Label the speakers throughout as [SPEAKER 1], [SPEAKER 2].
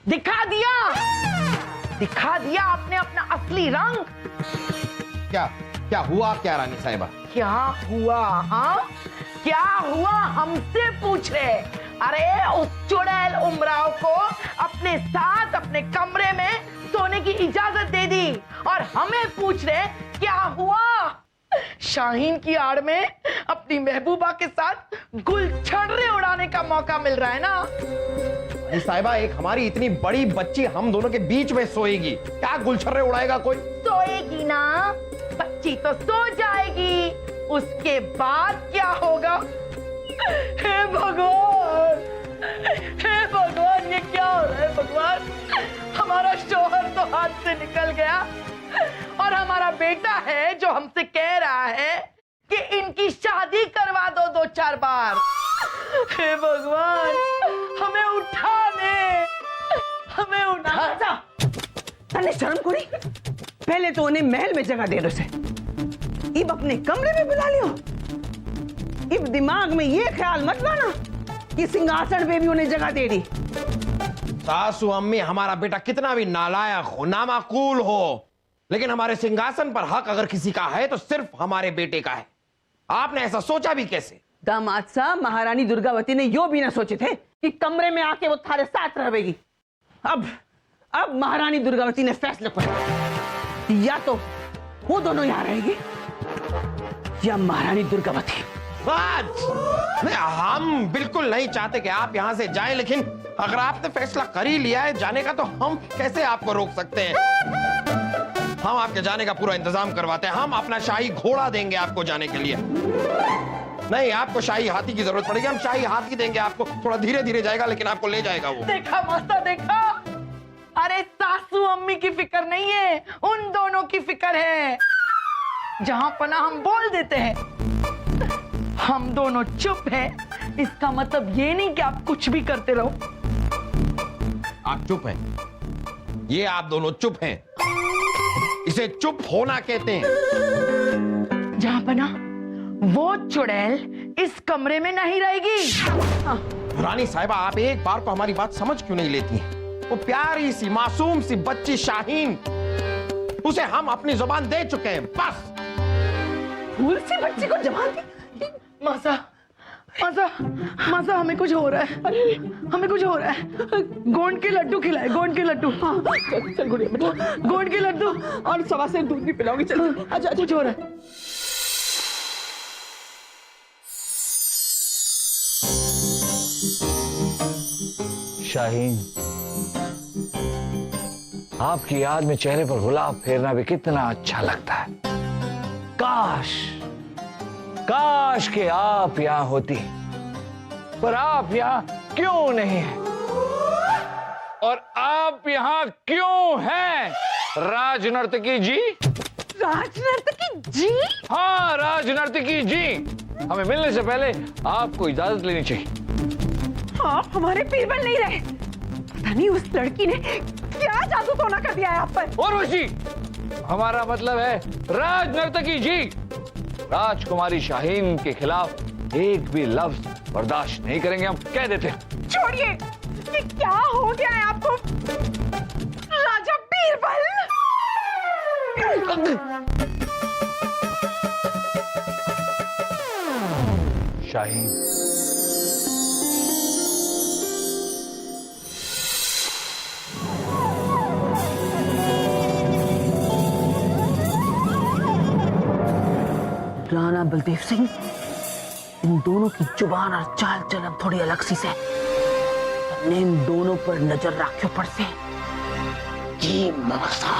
[SPEAKER 1] दिखा दिया आपने अपना असली रंग।
[SPEAKER 2] क्या हुआ क्या रानी साहिबा?
[SPEAKER 1] क्या हुआ? हाँ क्या हुआ हमसे पूछ रहे? अरे उस चुड़ैल उमराव को अपने साथ अपने कमरे में सोने की इजाजत दे दी और हमें पूछ रहे क्या हुआ? शाहीन की आड़ में अपनी महबूबा के साथ गुलछर्रे उड़ाने का मौका मिल रहा है ना।
[SPEAKER 2] रानी साहिबा, एक हमारी इतनी बड़ी बच्ची हम दोनों के बीच में सोएगी, क्या गुलछर्रे उड़ाएगा कोई?
[SPEAKER 1] सोएगी ना, बच्ची तो सो जाएगी, उसके बाद क्या होगा? हे भगवान, हे भगवान, ये क्या हो रहा है भगवान? हमारा शौहर तो हाथ से निकल गया और हमारा बेटा है जो हमसे कह रहा है कि इनकी शादी करवा दो 2-4 बार। हे भगवान, हमें उठा दे, हमें उठा जा।
[SPEAKER 3] तने शर्म करी, पहले तो उन्हें महल में जगह दे दो से, इब अपने कमरे में बुला लियो। इब दिमाग में ये ख्याल मत लाना कि सिंहासन पे भी उन्हें जगह दे दी।
[SPEAKER 2] सासू अम्मी, हमारा बेटा कितना भी नालायक हो, नामाकूल हो, लेकिन हमारे सिंहासन पर हक अगर किसी का है तो सिर्फ हमारे बेटे का है। आपने ऐसा सोचा भी कैसे?
[SPEAKER 3] दामाद साहब, महारानी दुर्गावती ने यो भी ना सोचे थे कि कमरे में आके वो थारे साथ रहेगी। अब महारानी दुर्गावती ने फैसला किया, या तो वो दोनों यहाँ रहेगी या महारानी दुर्गावती।
[SPEAKER 2] हम बिल्कुल नहीं चाहते कि आप यहाँ से जाएं, लेकिन अगर आपने फैसला कर ही लिया है जाने का तो हम कैसे आपको रोक सकते हैं? हम आपके जाने का पूरा इंतजाम करवाते हैं। हम अपना शाही घोड़ा देंगे आपको जाने के लिए। नहीं, आपको शाही हाथी की जरूरत पड़ेगी, हम शाही हाथी देंगे आपको। थोड़ा धीरे धीरे जाएगा लेकिन आपको ले जाएगा वो।
[SPEAKER 1] देखा मास्टर, देखा? अरे सासू अम्मी की फिक्र नहीं है, उन दोनों की फिक्र है। जहां पना हम बोल देते हैं, हम दोनों चुप हैं, इसका मतलब ये नहीं कि आप कुछ भी करते रहो।
[SPEAKER 2] आप चुप हैं, ये आप दोनों चुप हैं, इसे चुप होना कहते हैं।
[SPEAKER 1] जहां पना वो चुड़ैल इस कमरे में नहीं रहेगी।
[SPEAKER 2] रानी साहिबा, आप एक बार को हमारी बात समझ क्यों नहीं लेती हैं? वो प्यारी सी मासूम सी बच्ची शाहीन, उसे हम अपनी जुबान दे चुके हैं, बस।
[SPEAKER 3] फूल सी बच्ची को जवान दी?
[SPEAKER 1] मासा, मासा, मासा, हमें कुछ हो रहा है, हमें कुछ हो रहा है। गोंद के लड्डू खिलाए, गोंद के लड्डू।
[SPEAKER 3] हाँ, चल गुड़िया बेटा,
[SPEAKER 1] गोंद के लड्डू
[SPEAKER 3] और सवा से दूध भी पिलाओगी। चल, अच्छा,
[SPEAKER 1] कुछ हो रहा है।
[SPEAKER 4] शाहीन, आपकी याद में चेहरे पर गुलाब फेरना भी कितना अच्छा लगता है। काश कि आप यहां होती, पर आप यहां क्यों नहीं हैं? और आप यहां क्यों हैं, राजनर्तकी जी?
[SPEAKER 3] राजनर्तकी जी?
[SPEAKER 4] हाँ, राजनर्तकी जी। हमें मिलने से पहले आपको इजाजत लेनी चाहिए।
[SPEAKER 3] आप हमारे पीरबल नहीं रहे। पता नहीं उस लड़की ने क्या जादू टोना कर दिया है आप पर।
[SPEAKER 4] उर्वशी, हमारा मतलब है राजनर्तकी जी। राजकुमारी शाहीन के खिलाफ एक भी लफ्ज बर्दाश्त नहीं करेंगे, हम कह देते हैं।
[SPEAKER 3] छोड़िए, ये क्या हो गया है आपको, राजा बीरबल?
[SPEAKER 4] शाहीन,
[SPEAKER 3] राणा बलदेव सिंह, इन दोनों की जुबान और चाल चलन थोड़ी अलग सी से। हमने इन दोनों पर नजर रखियो पर से। जी ममसा।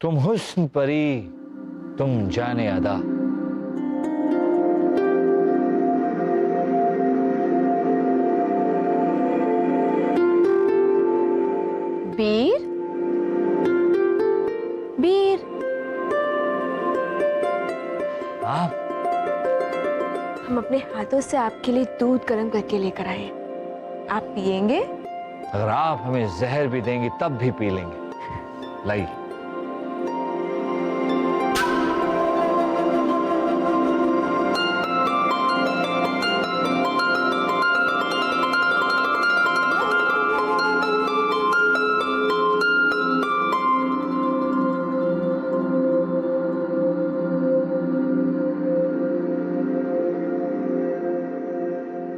[SPEAKER 4] तुम हुस्न परी, तुम जाने अदा।
[SPEAKER 5] बीर, बीर,
[SPEAKER 4] आप?
[SPEAKER 5] हम अपने हाथों से आपके लिए दूध गर्म करके लेकर आए, आप पिएंगे?
[SPEAKER 4] अगर आप हमें जहर भी देंगी तब भी पी लेंगे। लाइए।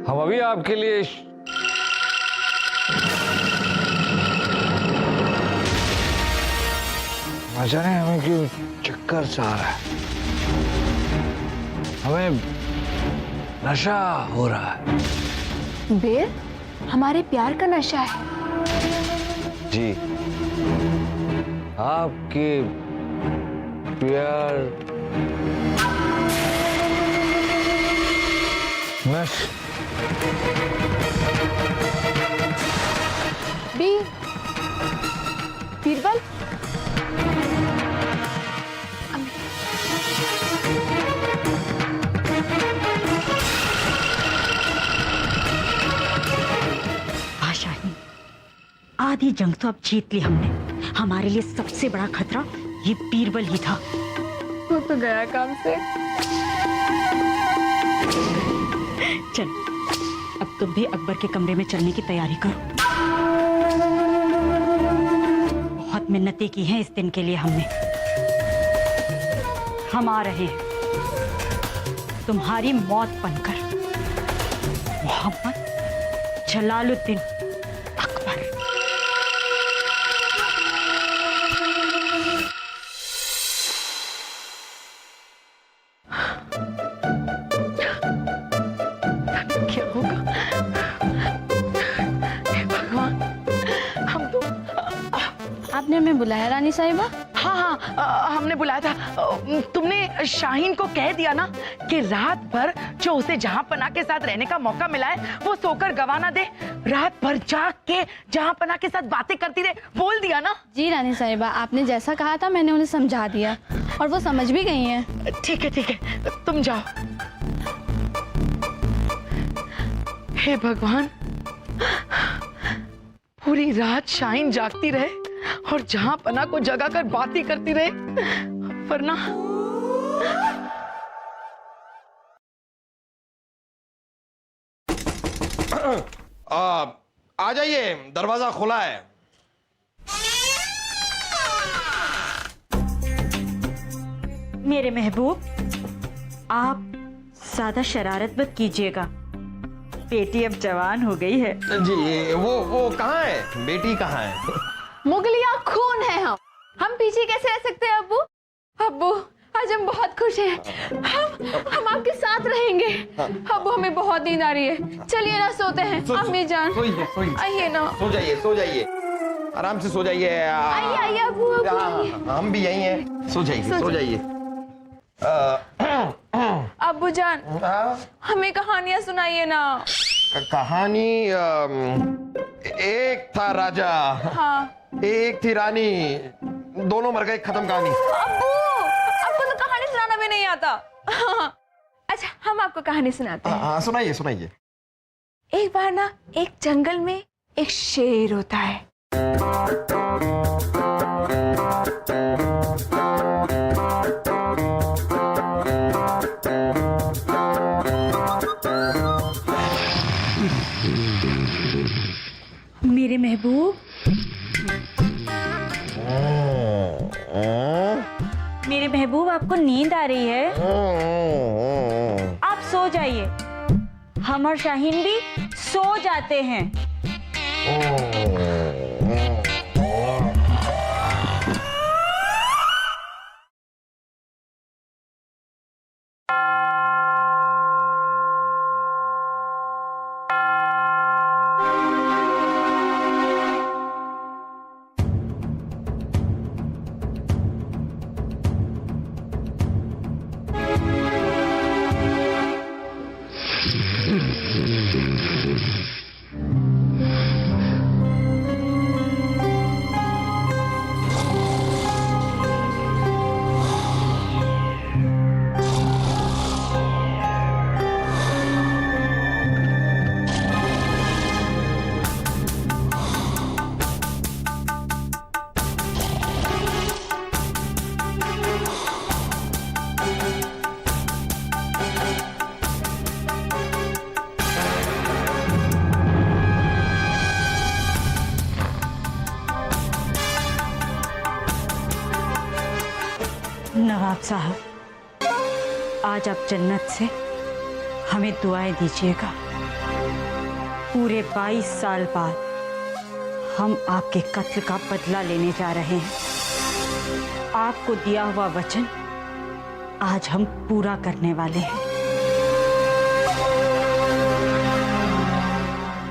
[SPEAKER 4] हम अभी आपके लिए ना जाने हमें क्यों चक्कर सा आ रहा है, हमें नशा हो रहा है।
[SPEAKER 5] बेर, हमारे प्यार का नशा है।
[SPEAKER 4] जी, आपके प्यार
[SPEAKER 5] बीर, बीरबल,
[SPEAKER 6] शाहीन, आधी जंग तो अब जीत ली हमने। हमारे लिए सबसे बड़ा खतरा ये बीरबल ही था।
[SPEAKER 5] वो तो गया काम से।
[SPEAKER 6] चल, अब तुम भी अकबर के कमरे में चलने की तैयारी करो। बहुत मिन्नतें की हैं इस दिन के लिए हमने। हम आ रहे हैं तुम्हारी मौत बनकर। मोहम्मद जलालुद्दीन अकबर।
[SPEAKER 1] क्या होगा? हे भगवान, हम तो
[SPEAKER 5] आपने हमें बुलाया रानी साहिबा?
[SPEAKER 1] हाँ, हमने बुलाया था। तुमने शाहीन को कह दिया ना कि रात भर जो उसे जहां पनाह के साथ रहने का मौका मिला है वो सोकर गवा ना दे। रात भर जाग के जहां पनाह के साथ बातें करती रहे, बोल दिया ना?
[SPEAKER 5] जी रानी साहिबा, आपने जैसा कहा था मैंने उन्हें समझा दिया और वो समझ भी गई हैं।
[SPEAKER 1] ठीक है, ठीक है, तुम जाओ। हे भगवान, पूरी रात शाहीन जागती रहे और जहां पनाह को जगाकर बातें करती रहे, वरना
[SPEAKER 2] आ जाइए, दरवाजा खुला है।
[SPEAKER 6] मेरे महबूब, आप ज्यादा शरारत मत कीजिएगा। बेटी अब जवान हो गई है।
[SPEAKER 2] जी, वो कहाँ है? बेटी कहाँ है?
[SPEAKER 5] मुगलिया खून है हम पीछे कैसे रह सकते हैं अब्बू? अब्बू, आज हम बहुत खुश हैं। हम आपके साथ रहेंगे। अब्बू, हमें बहुत नींद आ रही है। चलिए ना सोते हैं। अम्मी जान,
[SPEAKER 2] सोइए,
[SPEAKER 5] आइए ना।
[SPEAKER 2] सो जाइए, आराम से सो जाइए।
[SPEAKER 5] आइए आइए अब्बू,
[SPEAKER 2] हम भी यहीं हैं। सो जाइए।
[SPEAKER 5] अब्बू जान, हमें कहानियां सुनाइए ना।
[SPEAKER 2] कहानी? एक था राजा,
[SPEAKER 5] हाँ।
[SPEAKER 2] एक थी रानी, दोनों मर गए। खत्म कहानी।
[SPEAKER 5] अब्बू, आपको तो कहानी सुनाना भी नहीं आता। अच्छा, हम आपको कहानी सुनाते हैं।
[SPEAKER 2] हाँ, सुनाइए।
[SPEAKER 5] एक बार ना एक जंगल में एक शेर होता है।
[SPEAKER 6] मेरे महबूब, मेरे महबूब, आपको नींद आ रही है? आप सो जाइए। हम और शाहीन भी सो जाते हैं। नवाब साहब, आज आप जन्नत से हमें दुआएं दीजिएगा। पूरे 22 साल बाद हम आपके कत्ल का बदला लेने जा रहे हैं। आपको दिया हुआ वचन आज हम पूरा करने वाले हैं।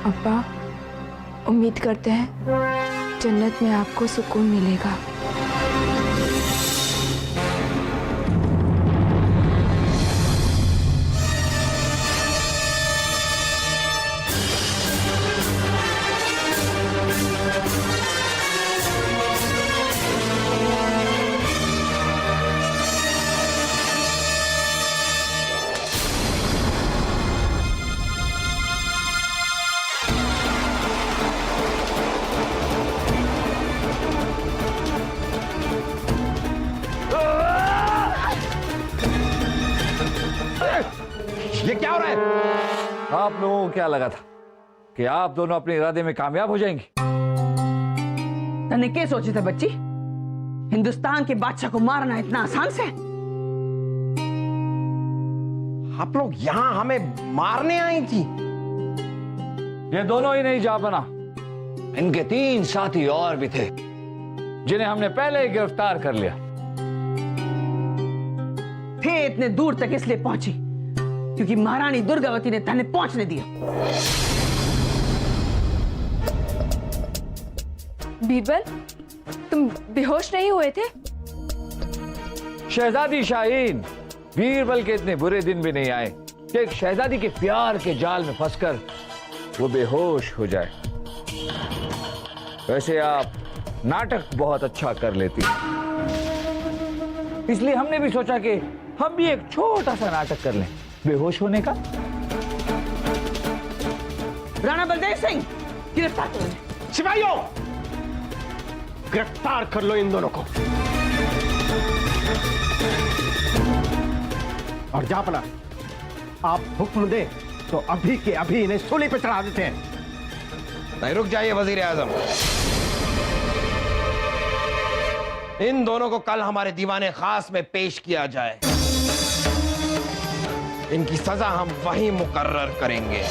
[SPEAKER 5] अब्बा, उम्मीद करते हैं जन्नत में आपको सुकून मिलेगा।
[SPEAKER 2] ये क्या हो रहा है?
[SPEAKER 4] आप लोगों को क्या लगा था कि आप दोनों अपने इरादे में कामयाब हो जाएंगे?
[SPEAKER 3] तने क्या सोची था बच्ची? हिंदुस्तान के बादशाह को मारना इतना आसान से?
[SPEAKER 2] आप लोग यहाँ हमें मारने आई थी?
[SPEAKER 4] ये दोनों ही नहीं जा बना, इनके 3 साथी और भी थे जिन्हें हमने पहले ही गिरफ्तार कर लिया।
[SPEAKER 3] थे इतने दूर तक इसलिए पहुंची क्योंकि महारानी दुर्गावती ने तने पहुंचने दिया।
[SPEAKER 5] बीरबल, तुम बेहोश नहीं हुए थे?
[SPEAKER 4] शहजादी शाहीन, बीरबल के इतने बुरे दिन भी नहीं आए कि एक शहजादी के प्यार के जाल में फंसकर वो बेहोश हो जाए। वैसे आप नाटक बहुत अच्छा कर लेती, इसलिए हमने भी सोचा कि हम भी एक छोटा सा नाटक कर लें बेहोश होने का।
[SPEAKER 3] राणा बलदेव सिंह, गिरफ्तार करो।
[SPEAKER 7] सिपाहियों, गिरफ्तार कर लो इन दोनों को। और जापना, आप हुक्म दे तो अभी के अभी इन्हें सूली पे चढ़ा देते हैं।
[SPEAKER 2] नहीं, रुक जाइए वजीर आजम। इन दोनों को कल हमारे दीवाने खास में पेश किया जाए। इनकी सजा हम वहीं मुकर्रर करेंगे।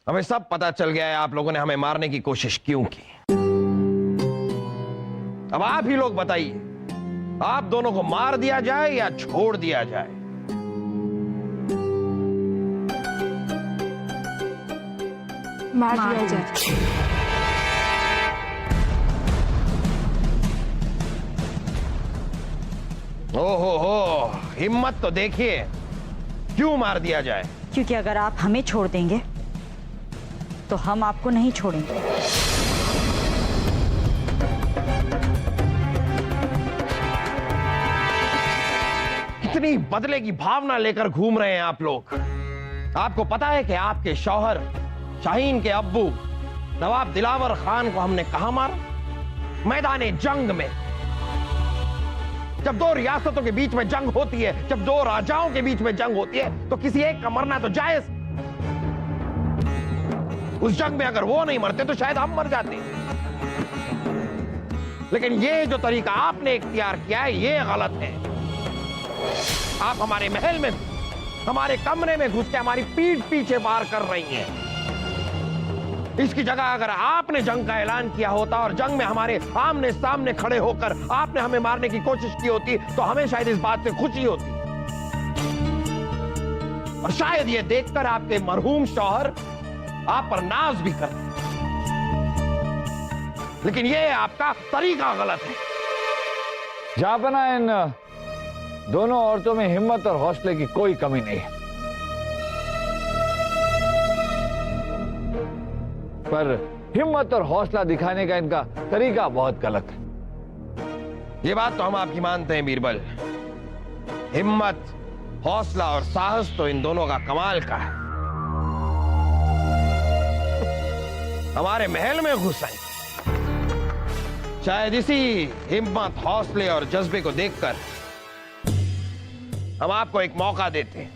[SPEAKER 2] हमें सब पता चल गया है आप लोगों ने हमें मारने की कोशिश क्यों की। अब आप ही लोग बताइए, आप दोनों को मार दिया जाए या छोड़ दिया जाए?
[SPEAKER 5] मार दिया जाए।
[SPEAKER 2] ओहो हो, हिम्मत तो देखिए। क्यों मार दिया जाए?
[SPEAKER 6] क्योंकि अगर आप हमें छोड़ देंगे तो हम आपको नहीं छोड़ेंगे।
[SPEAKER 2] कितनी बदले की भावना लेकर घूम रहे हैं आप लोग। आपको पता है कि आपके शौहर शाहीन के अब्बू नवाब दिलावर खान को हमने कहां मारा? मैदाने जंग में। जब दो रियासतों के बीच में जंग होती है, जब दो राजाओं के बीच में जंग होती है, तो किसी एक का मरना तो जायज। उस जंग में अगर वो नहीं मरते तो शायद हम मर जाते। लेकिन ये जो तरीका आपने इख्तियार किया है, ये गलत है। आप हमारे महल में, हमारे कमरे में घुस के हमारी पीठ पीछे वार कर रही हैं। इसकी जगह अगर आपने जंग का ऐलान किया होता और जंग में हमारे आमने सामने खड़े होकर आपने हमें मारने की कोशिश की होती, तो हमें शायद इस बात से खुशी होती। और शायद ये देखकर आपके मरहूम शौहर आप पर नाज भी करते। लेकिन ये आपका तरीका गलत है।
[SPEAKER 4] जापना, इन दोनों औरतों में हिम्मत और हौसले की कोई कमी नहीं है, पर हिम्मत और हौसला दिखाने का इनका तरीका बहुत गलत है।
[SPEAKER 2] ये बात तो हम आपकी मानते हैं बीरबल। हिम्मत, हौसला और साहस तो इन दोनों का कमाल का है। हमारे महल में घुस आई, शायद इसी हिम्मत, हौसले और जज्बे को देखकर हम आपको एक मौका देते हैं।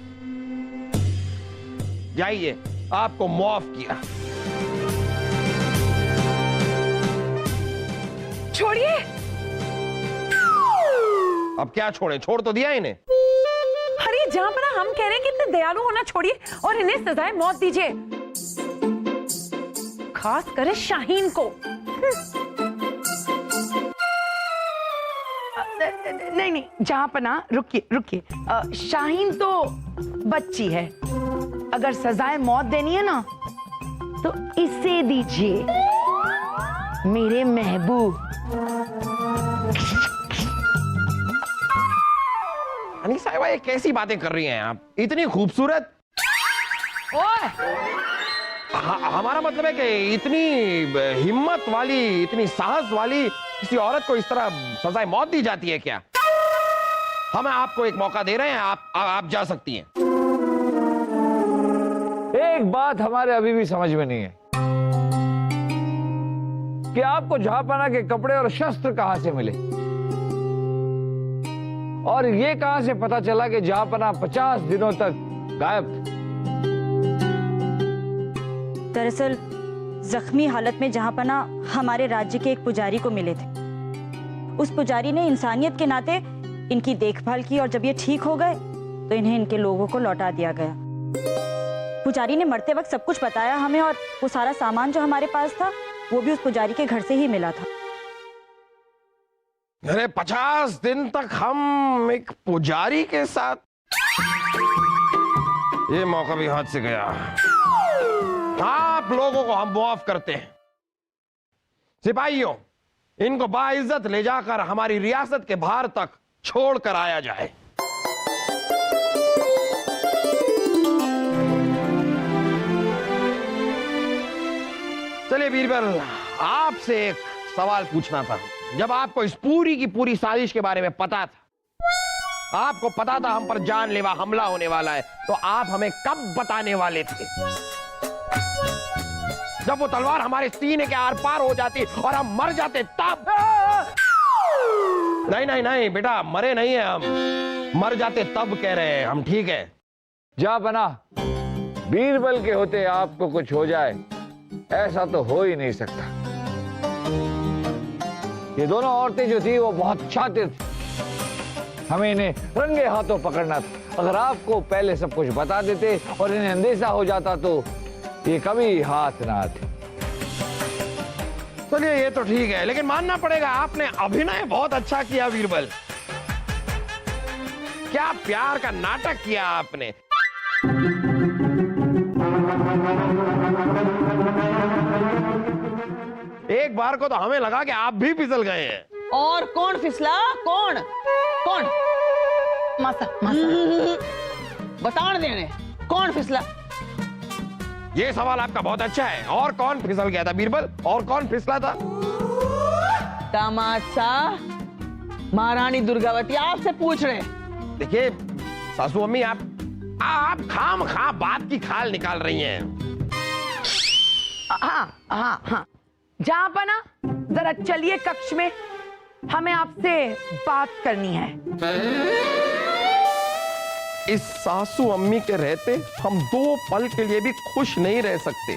[SPEAKER 2] जाइए, आपको माफ किया।
[SPEAKER 5] छोड़िए।
[SPEAKER 2] अब क्या छोड़े? छोड़ तो दिया इन्हें।
[SPEAKER 8] अरे जहां पर हम कह रहे हैं कि इतने दयालु होना छोड़िए और इन्हें सजाए मौत दीजिए, खास कर शाहीन को।
[SPEAKER 1] नहीं नहीं जहांपना, रुकिए रुकिए। शाहीन तो बच्ची है, अगर सजाए मौत देनी है ना तो इसे दीजिए, मेरे महबूब।
[SPEAKER 2] अनीसा साहिबा, ये कैसी बातें कर रही हैं आप? इतनी खूबसूरत।
[SPEAKER 8] ओए,
[SPEAKER 2] हमारा मतलब है कि इतनी हिम्मत वाली, इतनी साहस वाली किसी औरत को इस तरह सजाए मौत दी जाती है क्या? हम आपको एक मौका दे रहे हैं, आप जा सकती हैं।
[SPEAKER 4] एक बात हमारे अभी भी समझ में नहीं है कि आपको जहांपना के कपड़े और शस्त्र कहां से मिले, और ये कहां से पता चला कि जहांपना 50 दिनों तक गायब थे?
[SPEAKER 6] दरअसल जख्मी हालत में जहांपना हमारे राज्य के एक पुजारी को मिले थे। उस पुजारी ने इंसानियत के नाते इनकी देखभाल की और जब ये ठीक हो गए तो इन्हें इनके लोगों को लौटा दिया गया। पुजारी ने मरते वक्त सब कुछ बताया हमें, और वो सारा सामान जो हमारे पास था वो भी उस पुजारी के घर से ही मिला था।
[SPEAKER 2] अरे 50 दिन तक हम एक पुजारी के साथ? ये मौका भी हाथ से गया। आप लोगों को हम माफ करते हैं। सिपाहियों, इनको बाइज्जत ले जाकर हमारी रियासत के बाहर तक छोड़ कर आया जाए। चलिए बीरबल, आपसे एक सवाल पूछना था। जब आपको इस पूरी की पूरी साजिश के बारे में पता था, आपको पता था हम पर जानलेवा हमला होने वाला है, तो आप हमें कब बताने वाले थे? जब वो तलवार हमारे सीने के आर पार हो जाती और हम मर जाते तब? नहीं नहीं नहीं बेटा, मरे नहीं है हम, मर जाते तब कह रहे हैं हम। ठीक है,
[SPEAKER 4] जहांपना, बीरबल के होते आपको कुछ हो जाए, ऐसा तो हो ही नहीं सकता। ये दोनों औरतें जो थी वो बहुत शातिर थी, हमें इन्हें रंगे हाथों पकड़ना था। अगर आपको पहले सब कुछ बता देते और इन्हें अंदेशा हो जाता तो ये कभी हाथ ना आते।
[SPEAKER 2] चलिए ये तो ठीक है, लेकिन मानना पड़ेगा आपने अभिनय बहुत अच्छा किया बीरबल। क्या प्यार का नाटक किया आपने। एक बार को तो हमें लगा कि आप भी फिसल गए हैं।
[SPEAKER 3] और कौन फिसला? कौन कौन?
[SPEAKER 1] मासा मासा
[SPEAKER 3] बतान देने कौन फिसला?
[SPEAKER 2] ये सवाल आपका बहुत अच्छा है। और कौन फिसल गया था बीरबल? और कौन फिसला था?
[SPEAKER 3] दामाद साहब, महारानी दुर्गावती आपसे पूछ रहे।
[SPEAKER 2] देखिए सासू अम्मी, आप खाम खा बात की खाल निकाल रही हैं।
[SPEAKER 1] हाँ हाँ हाँ, जहांपना जरा चलिए कक्ष में, हमें आपसे बात करनी है।
[SPEAKER 2] इस सासू अम्मी के रहते हम 2 पल के लिए भी खुश नहीं रह सकते।